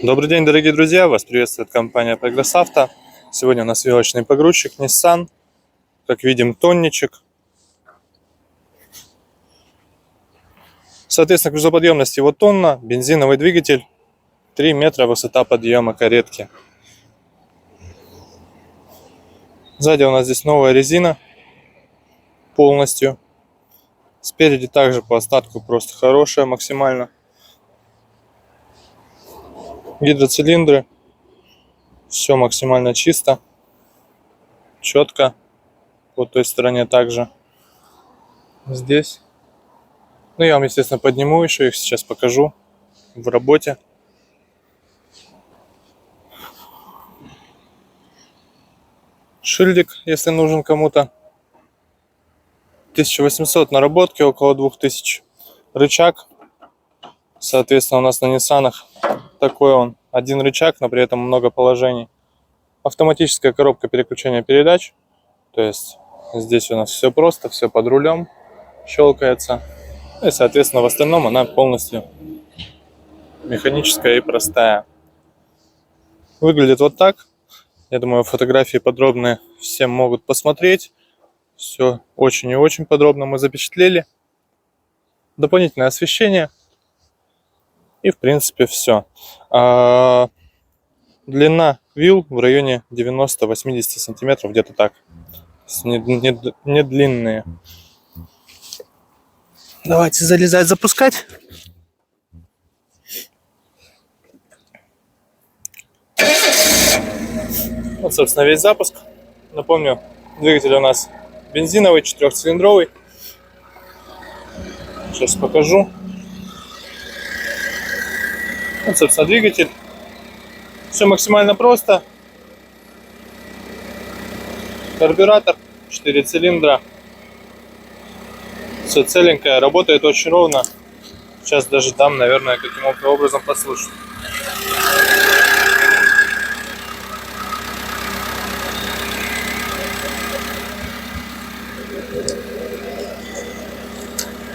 Добрый день, дорогие друзья! Вас приветствует компания Progress Auto. Сегодня у нас веревочный погрузчик Nissan. Как видим, тонничек. Соответственно, грузоподъемность его тонна, бензиновый двигатель, 3 метра высота подъема каретки. Сзади у нас здесь новая резина полностью. Спереди также по остатку просто хорошая максимально. Гидроцилиндры. Все максимально чисто, четко. По той стороне также. Здесь. Ну, я вам, естественно, подниму еще их, сейчас покажу в работе. Шильдик, если нужен кому-то. 1800 наработки, около 2000. Рычаг. Соответственно, у нас на Ниссанах такой он. Один рычаг, но при этом много положений. Автоматическая коробка переключения передач. То есть здесь у нас все просто, все под рулем щелкается. И, соответственно, в остальном она полностью механическая и простая. Выглядит вот так. Я думаю, фотографии подробные все могут посмотреть. Все очень и очень подробно мы запечатлели. Дополнительное освещение. И, в принципе, все. Длина вил в районе 90-80 сантиметров, где-то так. Не длинные. Давайте залезать, запускать. Вот, собственно, весь запуск. Напомню, двигатель у нас бензиновый, 4-цилиндровый. Сейчас покажу. Вот, собственно, двигатель. Все максимально просто. Карбюратор, 4 цилиндра. Все целенькое, работает очень ровно. Сейчас даже дам, наверное, каким образом послушать.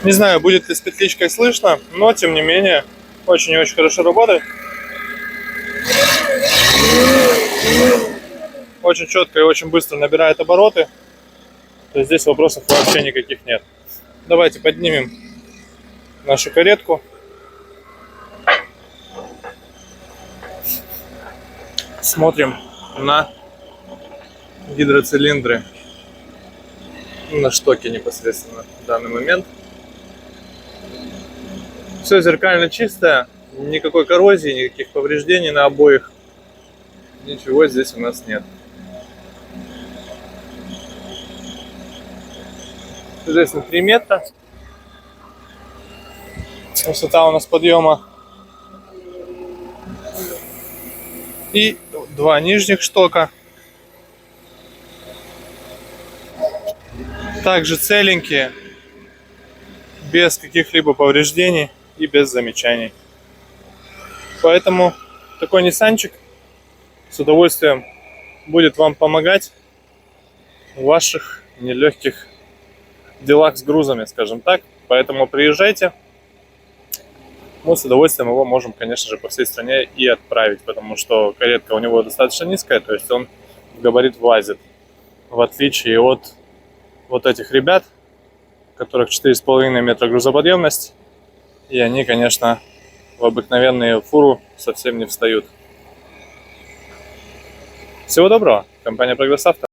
Не знаю, будет ли с петличкой слышно, но тем не менее очень и очень хорошо работает. Очень четко и очень быстро набирает обороты. То есть здесь вопросов вообще никаких нет. Давайте поднимем нашу каретку. Смотрим на гидроцилиндры. На штоке непосредственно в данный момент. Все зеркально чистое. Никакой коррозии, никаких повреждений на обоих. Ничего здесь у нас нет. Соответственно, 3 метра. Высота у нас подъема. И 2 нижних штока. Также целенькие. Без каких-либо повреждений и без замечаний. Поэтому такой ниссанчик с удовольствием будет вам помогать в ваших нелегких делах с грузами, скажем так. Поэтому приезжайте. Мы с удовольствием его можем, конечно же, по всей стране и отправить, потому что каретка у него достаточно низкая, то есть он в габарит влазит. В отличие от вот этих ребят, у которых 4,5 метра грузоподъемность, и они, конечно, в обыкновенные фуру совсем не встают. Всего доброго, компания Progress Auto.